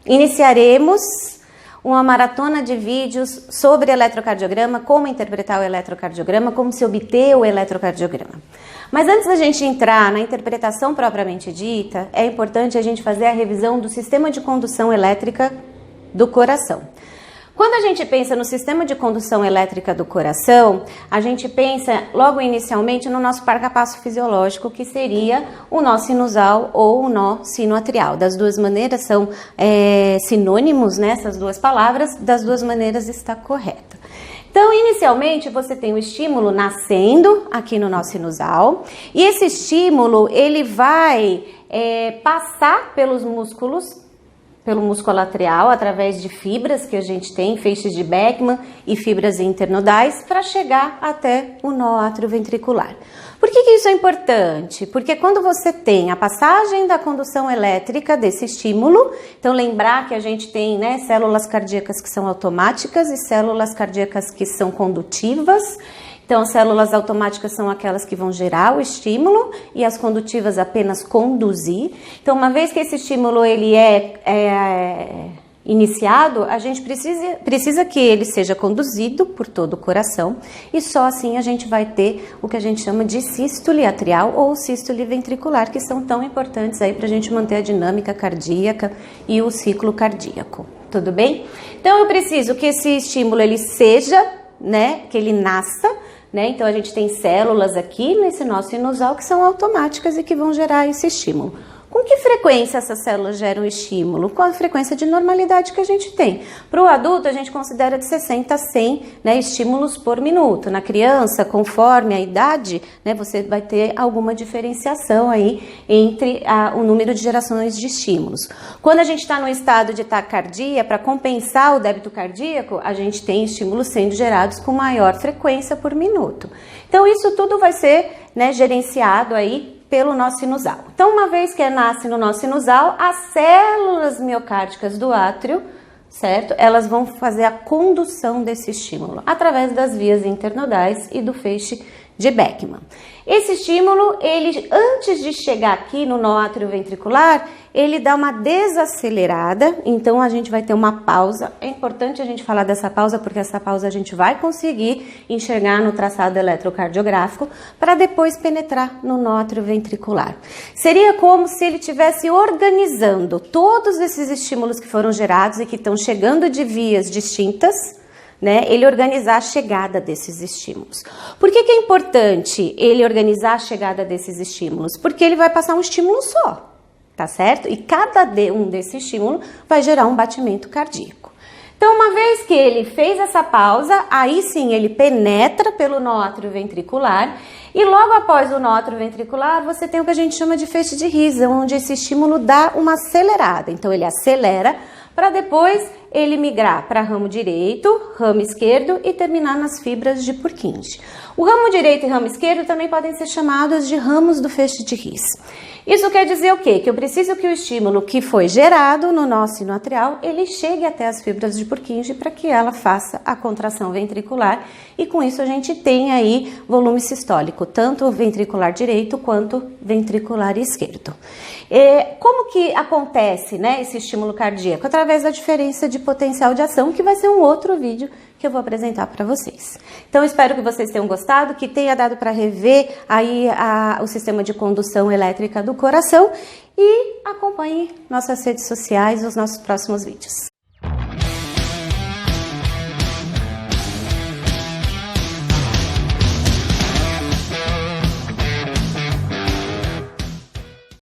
iniciaremos uma maratona de vídeos sobre eletrocardiograma, como interpretar o eletrocardiograma, como se obter o eletrocardiograma. Mas antes da gente entrar na interpretação propriamente dita, é importante a gente fazer a revisão do sistema de condução elétrica do coração. Quando a gente pensa no sistema de condução elétrica do coração, a gente pensa logo inicialmente no nosso marca-passo fisiológico, que seria o nó sinusal ou o nó sinoatrial. Das duas maneiras são sinônimos, né, essas duas palavras, das duas maneiras está correta. Então, inicialmente, você tem o estímulo nascendo aqui no nó sinusal, e esse estímulo, ele vai passar pelos músculos, pelo músculo atrial, através de fibras que a gente tem, feixes de Beckmann e fibras internodais, para chegar até o nó atrioventricular. Por que isso é importante? Porque quando você tem a passagem da condução elétrica desse estímulo, então lembrar que a gente tem, né, células cardíacas que são automáticas e células cardíacas que são condutivas. Então, células automáticas são aquelas que vão gerar o estímulo e as condutivas apenas conduzir. Então, uma vez que esse estímulo ele é iniciado, a gente precisa que ele seja conduzido por todo o coração e só assim a gente vai ter o que a gente chama de sístole atrial ou sístole ventricular, que são tão importantes aí para a gente manter a dinâmica cardíaca e o ciclo cardíaco. Tudo bem? Então, eu preciso que esse estímulo ele seja, né, que ele nasça, né? Então a gente tem células aqui nesse nó sinusal que são automáticas e que vão gerar esse estímulo. Com que frequência essas células geram estímulo? Com a frequência de normalidade que a gente tem. Para o adulto, a gente considera de 60 a 100, né, estímulos por minuto. Na criança, conforme a idade, né, você vai ter alguma diferenciação aí entre o número de gerações de estímulos. Quando a gente está no estado de taquicardia, para compensar o débito cardíaco, a gente tem estímulos sendo gerados com maior frequência por minuto. Então, isso tudo vai ser, né, gerenciado aí pelo nó sinusal. Então, uma vez que nasce no nó sinusal, as células miocárdicas do átrio, certo? Elas vão fazer a condução desse estímulo através das vias internodais e do feixe de Beckmann. Esse estímulo, ele antes de chegar aqui no nó atrioventricular, ele dá uma desacelerada, então a gente vai ter uma pausa. É importante a gente falar dessa pausa, porque essa pausa a gente vai conseguir enxergar no traçado eletrocardiográfico para depois penetrar no nó atrioventricular. Seria como se ele estivesse organizando todos esses estímulos que foram gerados e que estão chegando de vias distintas, né, ele organizar a chegada desses estímulos. Por que é importante ele organizar a chegada desses estímulos? Porque ele vai passar um estímulo só, tá certo? E cada um desse estímulo vai gerar um batimento cardíaco. Então, uma vez que ele fez essa pausa, aí sim ele penetra pelo nó atrioventricular e logo após o nó atrioventricular você tem o que a gente chama de feixe de Rieser, onde esse estímulo dá uma acelerada. Então, ele acelera para depois ele migrar para ramo direito, ramo esquerdo e terminar nas fibras de Purkinje. O ramo direito e ramo esquerdo também podem ser chamados de ramos do feixe de Rieser. Isso quer dizer o quê? Que eu preciso que o estímulo que foi gerado no nó sinoatrial, ele chegue até as fibras de Purkinje para que ela faça a contração ventricular e com isso a gente tem aí volume sistólico, tanto ventricular direito quanto ventricular esquerdo. Como que acontece, né, esse estímulo cardíaco? Através da diferença de potencial de ação, que vai ser um outro vídeo que eu vou apresentar para vocês. Então, espero que vocês tenham gostado, que tenha dado para rever aí o sistema de condução elétrica do coração e acompanhe nossas redes sociais e os nossos próximos vídeos.